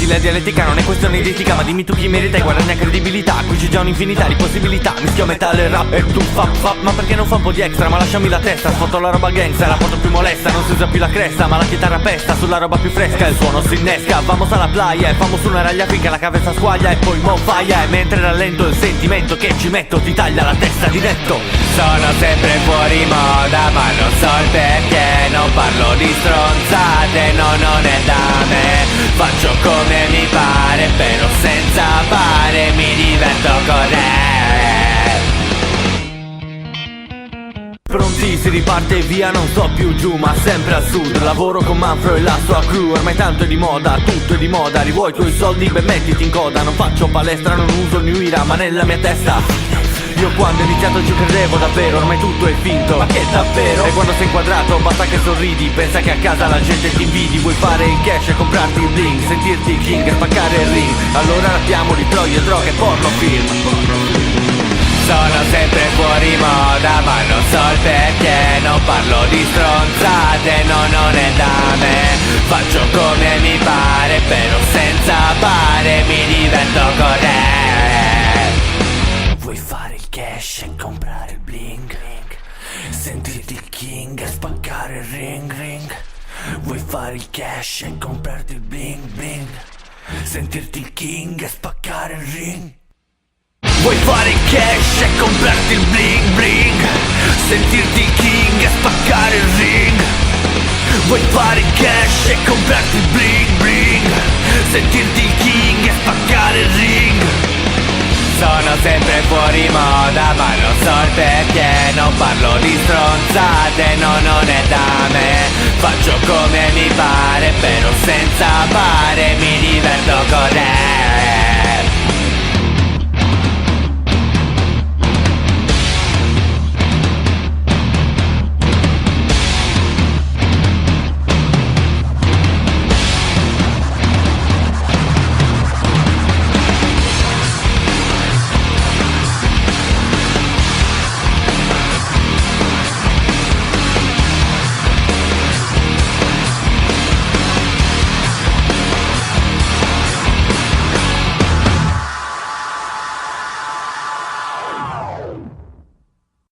Ragazzi, la dialettica non è questione di etica, ma dimmi tu chi merita e guadagna credibilità. Qui c'è già un'infinità di possibilità. Mischio metallo e rap e tu fap, ma perché non fa un po' di extra? Ma lasciami la testa, sfoto la roba gangsta, la foto più molesta, non si usa più la cresta, ma la chitarra pesta sulla roba più fresca, il suono si innesca. Vamos alla playa e famo su una raglia finché la cabeza squaglia e poi mo faia. E mentre rallento il sentimento che ci metto ti taglia la testa di netto. Sono sempre fuori moda, ma non so il perché. Non parlo di stronzate, no, non è da me. Faccio come mi pare, però senza pare mi diverto con Pronti, si riparte via, non sto più giù ma sempre al sud. Lavoro con Manfro e la sua crew, ormai tanto è di moda, tutto è di moda. Rivuoi i tuoi soldi, beh mettiti in coda. Non faccio palestra, non uso il New Era, ma nella mia testa io quando ho iniziato ci credevo davvero, ormai tutto è finto. Ma che davvero? E quando sei inquadrato basta che sorridi, pensa che a casa la gente ti invidi. Vuoi fare il cash e comprarti il bling, sentirti il king e spaccare il ring. Allora rappiamo di troie, droghe, porno, film. Sono sempre fuori moda, ma non so il perché. Non parlo di stronzate, no, non è da me. Faccio come mi pare, però senza pare mi diverto con Vuoi fare il cash e comprare il bling, sentirti il king e spaccare il ring. Vuoi fare il cash e comprarti il bling, sentirti il king e spaccare il ring. Vuoi fare il cash e comprarti il bling, sentirti il king e spaccare il ring. Vuoi fare il cash e comprarti il bling, sentirti il king e spaccare il ring. Sono sempre fuori moda, ma non so il perché. Non parlo di stronzate, no, non è da me. Faccio come mi pare, però senza pare mi diverto